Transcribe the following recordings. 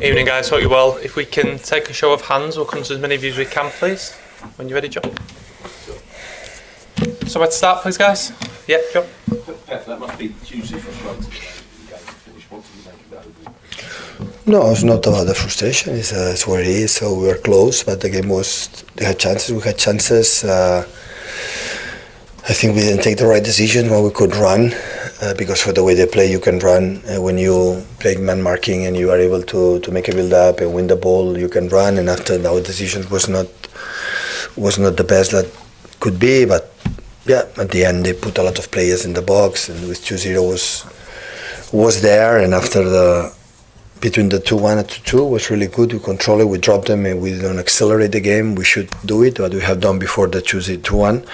Evening guys, hope you're well. If we can take a show of hands, we'll come to as many of you as we can, please. When you're ready, John. So where to start, please, guys? Yeah, John. Pep, that must be hugely frustrating to finish. What do you make of that? No, it's not about the frustration. It's where it is. So we were close, but the game was. They had chances. We had chances. I think we didn't take the right decision when we could run, because for the way they play, you can run. When you play man marking and you are able to make a build up and win the ball, you can run. And after our decision was not the best that could be, but yeah, at the end they put a lot of players in the box, and with 2-0 was there. And after between the 2-1 and 2-2 was really good. We control it, we drop them, and we don't accelerate the game. We should do it, but we have done before the 2-1.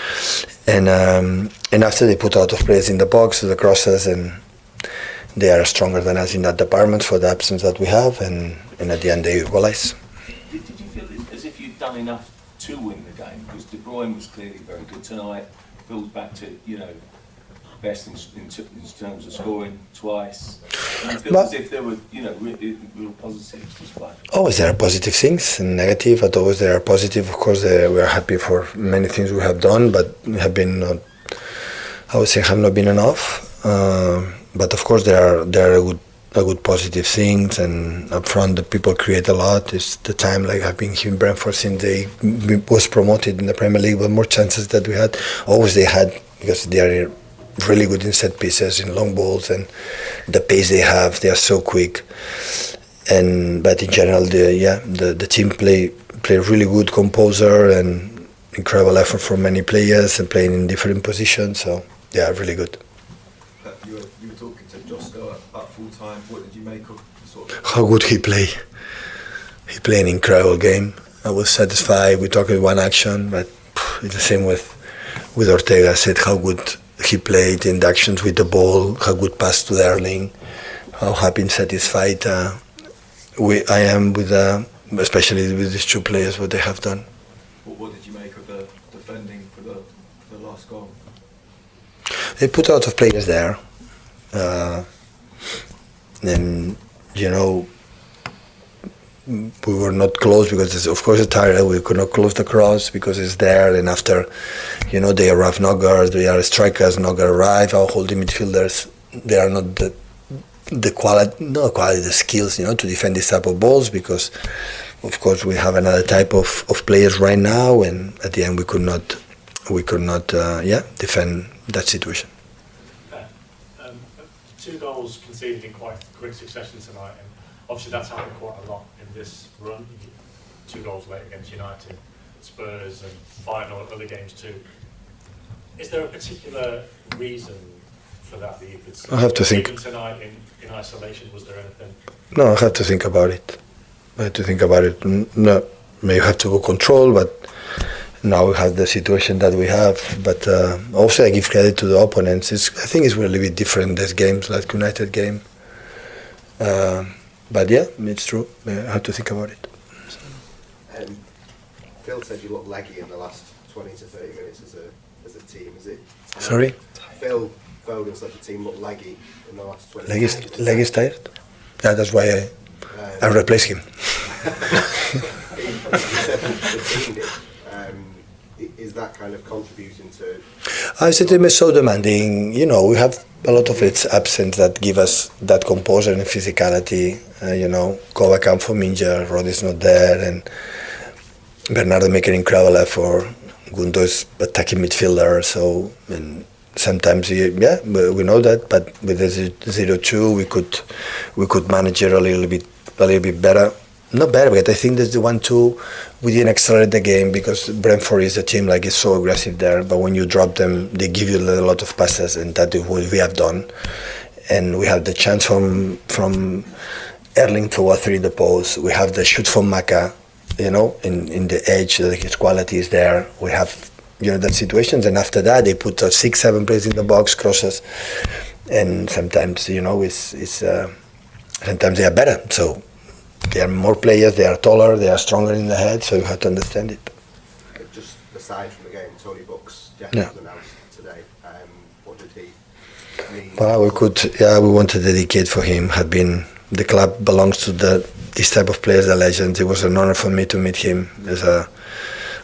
And after they put a lot of players in the box, the crosses, and they are stronger than us in that department for the absence that we have. And at the end they equalize. Did you feel as if you'd done enough to win the game? Because De Bruyne was clearly very good tonight. Feels back to best in terms of scoring twice. And it feels as if there were real positives despite. Always there are positive things and negative, but always there are positive. Of course, we are happy for many things we have done, but have been not. I would say have not been enough. But of course, there are good positive things, and up front the people create a lot. It's the time like I've been here in Brentford since they was promoted in the Premier League, with more chances that we had. Always they had, because they are really good in set pieces, in long balls, and the pace they have, they are so quick. But in general, the team play really good composer and incredible effort from many players and playing in different positions. So they are really good. You were talking to Josko at full time. What did you make of how good he played? He played an incredible game. I was satisfied. We talked with one action, but it's the same with Ortega. I said how good he played in the actions with the ball, how good pass to Erling, how happy and satisfied I am with, especially with these two players, what they have done. What did you make of the defending for the last goal? They put a lot of players there, and we were not close because it's, of course, it's tired. We could not close the cross because it's there. And after, they arrive knockers, they are strikers, knocker arrive. Our holding midfielders, they are not the quality, the skills, to defend this type of balls, because, of course, we have another type of players right now. And at the end, we could not defend that situation. 2 goals conceded in quite quick succession tonight, and obviously that's happened quite a lot in this run. 2 goals late against United, Spurs, and 5 other games too. Is there a particular reason for that you could see? I have to think. Even tonight in isolation, was there anything? No, I have to think about it. No, you have to control, but now we have the situation that we have. But also I give credit to the opponents. I think it's really a bit different, these games, like United game. But yeah, it's true. I have to think about it. Phil said you look leggy in the last 20 to 30 minutes as a team. Is it? Sorry? Phil Foden said the team looked leggy in the last 20 Leg is tired? Yeah, that's why I replaced him. Is that kind of contributing to? I said the team is so demanding. We have a lot of its absence that give us that composure and physicality. Kova come from injured, Rod is not there, and Bernardo make an incredible effort. Gundo is attacking midfielder, so and sometimes we know that, but with the 0-2 we could manage it a little bit better. Not better, but I think that's the 1-2 we didn't accelerate the game because Brentford is a team it's so aggressive there. But when you drop them, they give you a lot of passes, and that is what we have done. And we have the chance from Erling to go through the post. We have the shoot from Maka, in the edge. His quality is there. We have that situations, and after that they put 6-7 players in the box, crosses, and sometimes sometimes they are better. So. They are more players, they are taller, they are stronger in the head, so you have to understand it. Just aside from the game, Tony Buck's death was announced today. What did he mean? Well, we wanted to dedicate for him. The club belongs to the this type of players, the legends. It was an honor for me to meet him.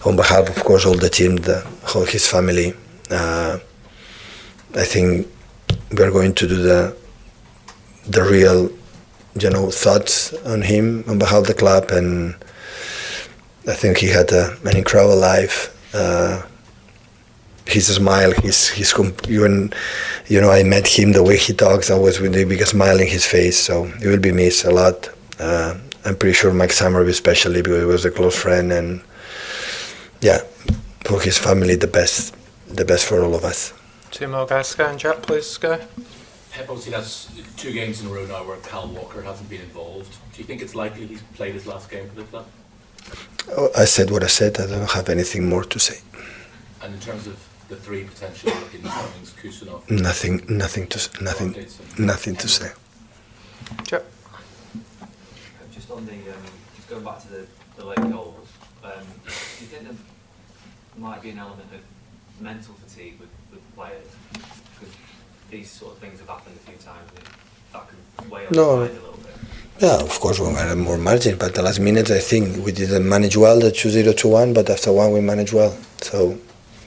On behalf, of course, all the team, whole his family. I think we're going to do the real, thoughts on him on behalf of the club, and I think he had an incredible life. His smile, even, I met him, the way he talks, always with the biggest smile in his face. So he will be missed a lot. I'm pretty sure Mike Summerby, especially because he was a close friend, and for his family, the best for all of us. Two more guys, Sky and Jack, please, Sky. Pep, obviously that's 2 games in a row now where Kyle Walker hasn't been involved. Do you think it's likely he's played his last game for the club? I said what I said. I don't have anything more to say. And in terms of the 3 potential incomings, Kusanov? Nothing to say. Jack. Just on just going back to the late goals, do you think there might be an element of mental fatigue with players? Because these sort of things have happened a few times, and that can weigh on the mind a little bit. Yeah, of course we had more margin, but the last minute I think we didn't manage well, the 2-0 to 1, but after 1 we managed well. So,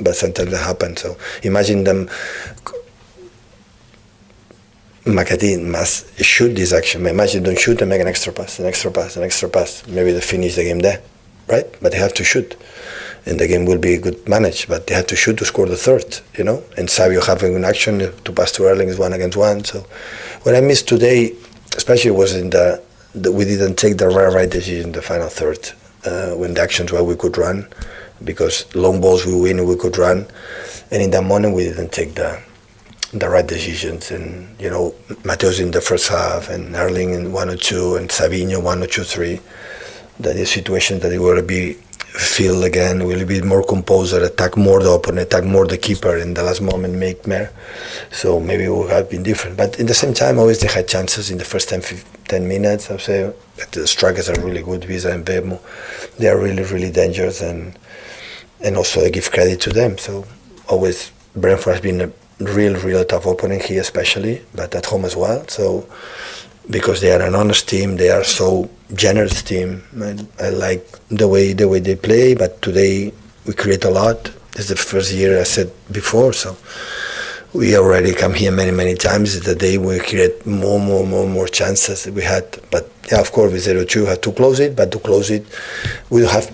but sometimes that happens. So imagine them. McAtee must shoot this action. Imagine don't shoot and make an extra pass. Maybe they finish the game there, right? But they have to shoot, and the game will be good managed. But they have to shoot to score the third, And Savio having an action to pass to Erling is 1-against-1. So what I missed today, especially, was in we didn't take the right decision in the final third when the actions where we could run, because long balls we win, we could run, and in that moment we didn't take the right decisions. And Mateus in the first half, and Erling in 1 or 2, and Savinho 1 or 2, 3. That is situations that it will be feel again, will be more composed, attack more the opponent, attack more the keeper in the last moment, make more. So maybe it would have been different. But in the same time, always they had chances in the first 10 minutes. I would say that the strikers are really good, Visa and Bemo. They are really, really dangerous, and also I give credit to them. So always Brentford has been a real tough opponent here, especially, but at home as well. So because they are an honest team, they are so generous team. I like the way they play, but today we create a lot. It's the first year, I said before, so we already come here many times. It's the day we create more chances that we had. But yeah, of course, with 0-2 had to close it, but to close it, we don't have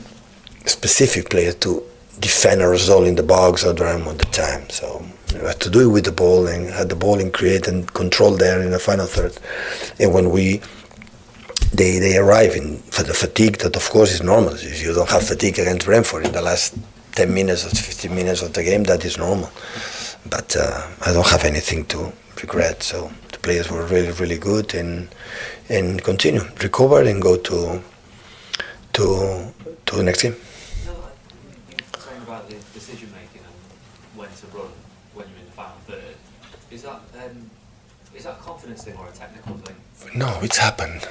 specific players to defend a result in the box or around all the time. So we have to do it with the ball and have the ball and create and control there in the final third. And when they arrive for the fatigue, that of course is normal. If you don't have fatigue against Brentford in the last 10 minutes or 15 minutes of the game, that is normal. But I don't have anything to regret. So the players were really good, and continue, recover and go to the next game. Saying about the decision making and when to run when you're in the final third, is that a confidence thing or a technical thing? No, it's happened.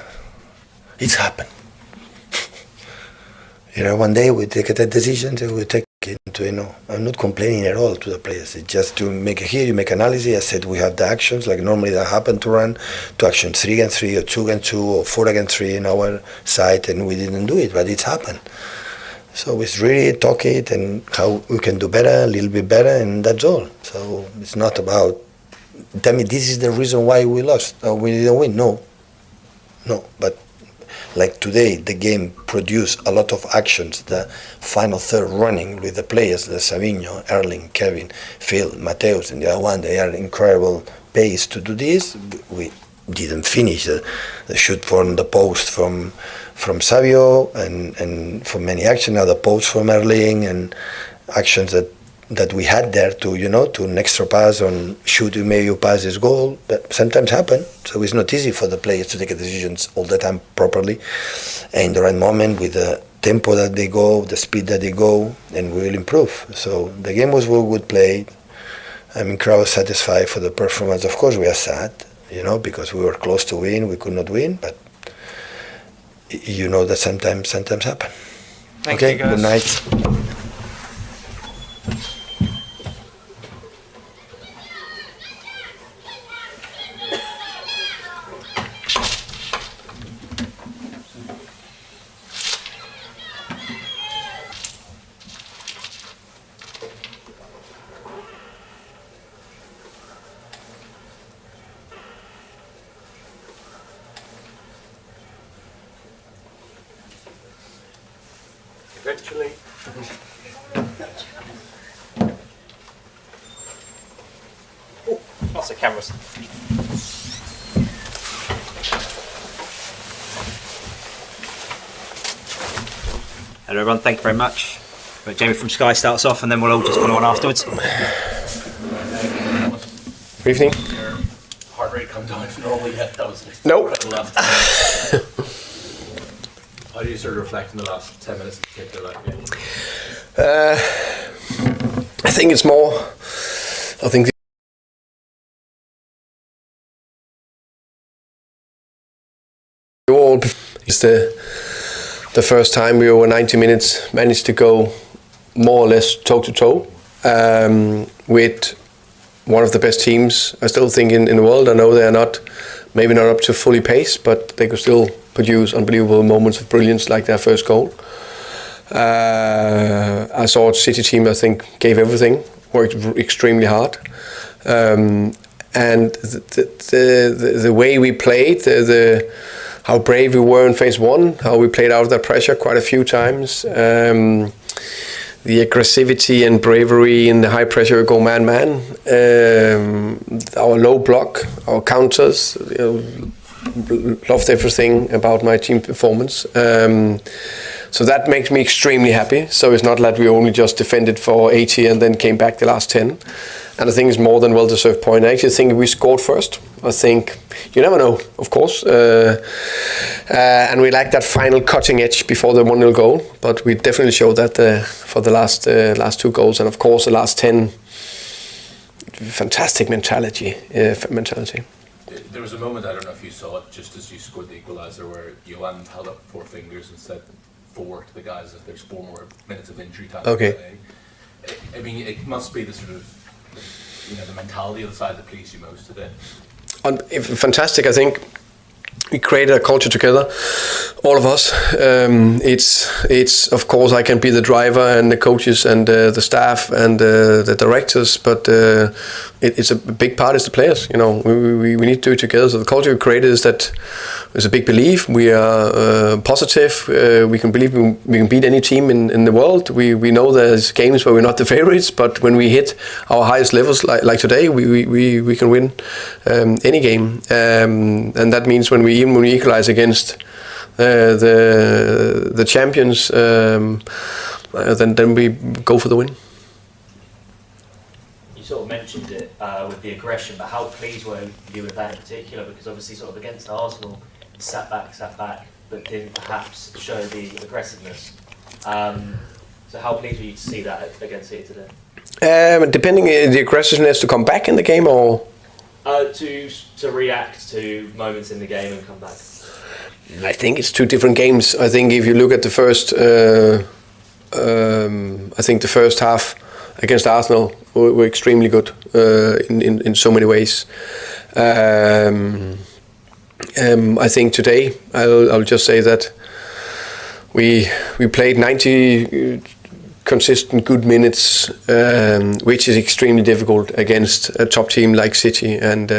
One day we take a decision and we take it into, I'm not complaining at all to the players. It's just to make it here, you make analysis. I said we have the actions, like normally that happen to run to action 3-3 or 2-2 or 4-3 in our side, and we didn't do it, but it's happened. So it's really talk it and how we can do better, a little bit better, and that's all. So it's not about, tell me this is the reason why we lost or we didn't win. No, but like today, the game produced a lot of actions. The final third running with the players, the Savinho, Erling, Kevin, Phil, Mateus, and the other one, they are incredible pace to do this. We didn't finish the shoot from the post from Savio and from many actions, now the post from Erling, and actions that we had there to an extra pass on shoot, maybe you pass this goal. That sometimes happen, so it's not easy for the players to take decisions all the time properly and in the right moment with the tempo that they go, the speed that they go, and we will improve. So the game was well good played. I'm incredibly satisfied for the performance. Of course we are sad, because we were close to win, we could not win, but that sometimes happen. Thank Okay, you guys. good night. Eventually. Lots of cameras. Hello everyone, thank you very much. Jamie from Sky starts off and then we'll all just follow on afterwards. Good evening. Your heart rate come down from normal yet? That was No. How do you sort of reflect on the last 10 minutes in particular? I think it's more. I think it's the first time we over 90 minutes managed to go more or less toe to toe with one of the best teams I still think in the world. I know they are not maybe not up to fully pace, but they could still produce unbelievable moments of brilliance like their first goal. I saw a City team I think gave everything, worked extremely hard, and the way we played, how brave we were in phase one, how we played out of that pressure quite a few times. The aggressivity and bravery in the high pressure go man-man. Our low block, our counters, loved everything about my team performance. So that makes me extremely happy. So it's not like we only just defended for 80 and then came back the last 10. And I think it's more than well-deserved point. I actually think we scored first. I think, you never know, of course. And we lacked that final cutting edge before the 1-0 goal. But we definitely showed that for the last 2 goals. And of course, the last 10, fantastic mentality. There was a moment, I don't know if you saw it, just as you scored the equaliser, where Johan held up 4 fingers and said 4 to the guys if there's 4 more minutes of injury time. Okay. I mean, it must be the sort of, the mentality of the side that pleased you most today. Fantastic, I think. We created a culture together, all of us. It's of course I can be the driver and the coaches and the staff and the directors, but it's a big part is the players. We need to do it together. So the culture we created is that there's a big belief. We are positive. We can believe we can beat any team in the world. We know there's games where we're not the favorites, but when we hit our highest levels like today, we can win any game, and that means when we equalize against the champions, then we go for the win. You sort of mentioned it with the aggression, but how pleased were you with that in particular? Because obviously, sort of against Arsenal, sat back, but didn't perhaps show the aggressiveness. So how pleased were you to see that against City today? Depending the aggressiveness to come back in the game, or to react to moments in the game and come back. I think it's 2 different games. I think if you look at the first, I think the first half against Arsenal were extremely good in so many ways. I think today I'll just say that we played 90 consistent good minutes, which is extremely difficult against a top team like City, and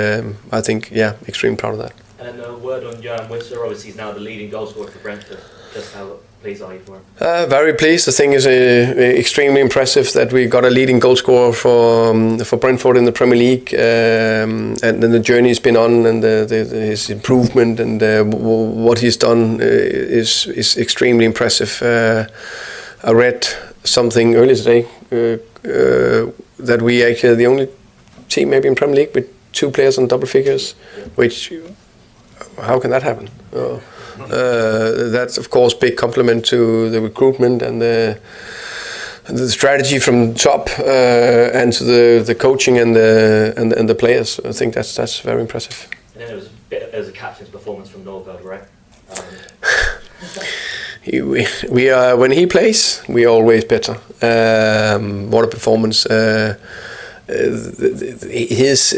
I think extremely proud of that. And then a word on Johan Whistler. Obviously, he's now the leading goal scorer for Brentford. Just how pleased are you for him? Very pleased. I think it's extremely impressive that we got a leading goal scorer for Brentford in the Premier League, and then the journey he's been on, and his improvement and what he's done is extremely impressive. I read something earlier today that we actually are the only team maybe in Premier League with 2 players on double figures, which how can that happen? That's of course big compliment to the recruitment and the strategy from top and to the coaching and the players. I think that's very impressive. And then there was a captain's performance from Norgard, right? We are, when he plays, we are always better. What a performance! His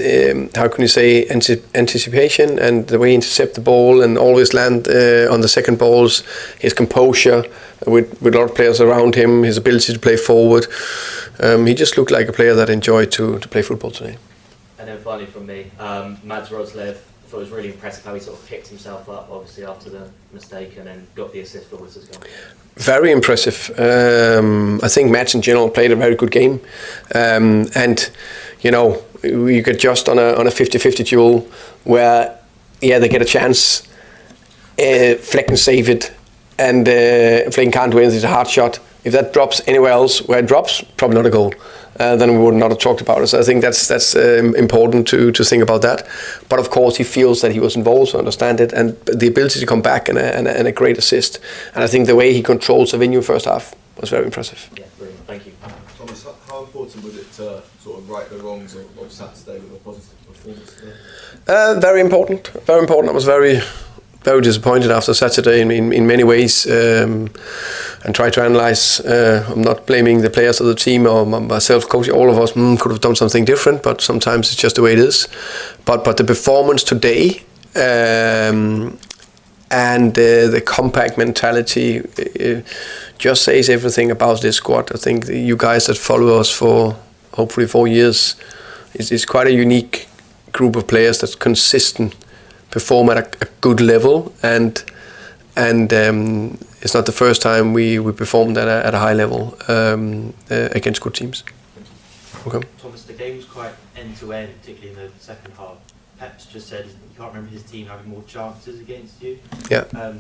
how can you say anticipation and the way he intercept the ball and always land on the second balls. His composure with a lot of players around him. His ability to play forward. He just looked like a player that enjoyed to play football today. And then finally from me, Mads Rodslev, thought it was really impressive how he sort of picked himself up, obviously, after the mistake and then got the assist for Wizards goal. Very impressive. I think Mads in general played a very good game. And, you know, we get just on a 50-50 duel where, yeah, they get a chance. Fleck can save it. And Fleck can't do anything. It's a hard shot. If that drops anywhere else where it drops, probably not a goal. Then we would not have talked about it. So I think that's important to think about that. But of course, he feels that he was involved, so understand it, and the ability to come back and a great assist. And I think the way he controls the venue first half was very impressive. Yeah, brilliant. Thank you. Thomas, how important was it to sort of right the wrongs of Saturday with a positive performance today? Very important. Very important. I was very disappointed after Saturday in many ways, and try to analyze. I'm not blaming the players of the team or myself, coach. All of us could have done something different, but sometimes it's just the way it is. But the performance today and the compact mentality just says everything about this squad. I think you guys that follow us for hopefully 4 years is quite a unique group of players that's consistent. Perform at a good level, and it's not the first time we performed at a high level against good teams. Okay. Thomas, the game was quite end to end, particularly in the second half. Pep's just said you can't remember his team having more chances against you. Yeah.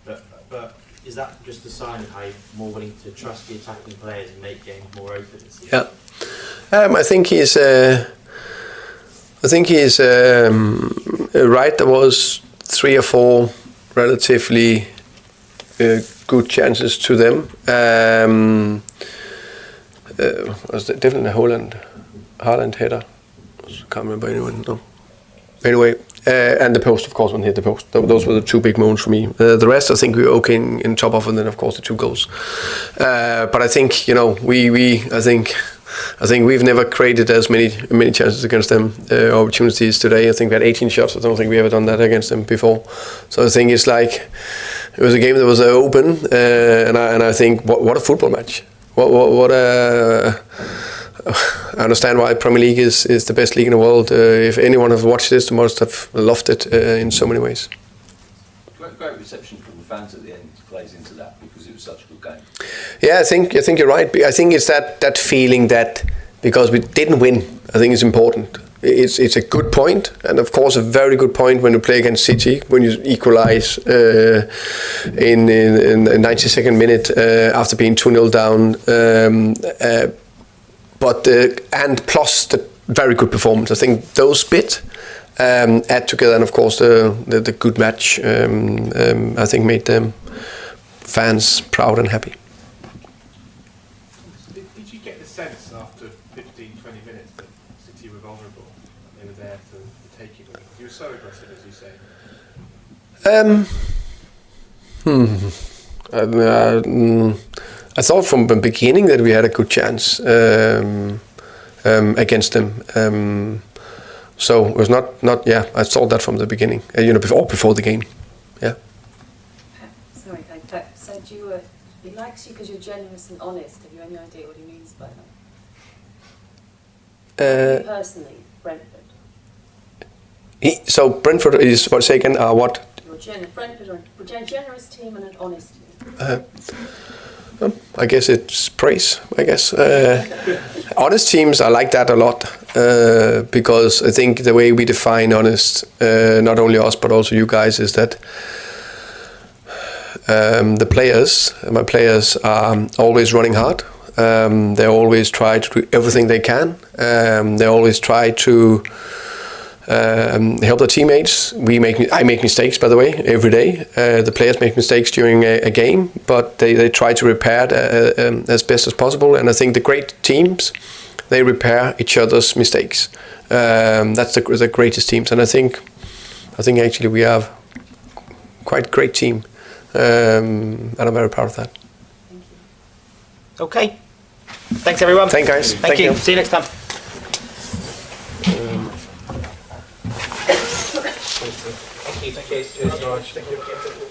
But is that just a sign of how you're more willing to trust the attacking players and make games more open this season? Yeah. I think he's. Right. There was 3 or 4 relatively good chances to them. Was definitely a Haaland header. Can't remember anyone. No. Anyway, and the post, of course, when he hit the post. Those were the 2 big moments for me. The rest, I think we were okay in top of, and then of course the 2 goals. But I think I think we've never created as many chances against them, opportunities today. I think we had 18 shots. I don't think we ever done that against them before. So I think it's like it was a game that was open, and I think what a football match. What a I understand why Premier League is the best league in the world. If anyone has watched this, they must have loved it in so many ways. Great reception from the fans at the end plays into that because it was such a good game. Yeah, I think you're right. I think it's that feeling that because we didn't win, I think it's important. It's a good point, and of course a very good point when you play against City, when you equalize in the 92nd minute after being 2-0 down. But and plus the very good performance. I think those bit add together, and of course the good match I think made them fans proud and happy. Did you get the sense after 15-20 minutes that City were vulnerable, they were there to take it? You were so aggressive, as you say. I thought from the beginning that we had a good chance against them. So it was not. Yeah, I thought that from the beginning. Before the game. Yeah. Pep said he likes you because you're generous and honest. Have you any idea what he means by that? You personally, Brentford. So Brentford is what? Say again. What? Brentford are a generous team and an honest team. I guess it's praise. I guess honest teams, I like that a lot because I think the way we define honest, not only us but also you guys, is that my players are always running hard. They always try to do everything they can. They always try to help their teammates. I make mistakes, by the way, every day. The players make mistakes during a game, but they try to repair it as best as possible. And I think the great teams, they repair each other's mistakes. That's the greatest teams. And I think actually we have quite a great team, and I'm very proud of that. Thank you. Okay. Thanks everyone. Thank you guys. Thank you. See you next time. Thank you. Thank you.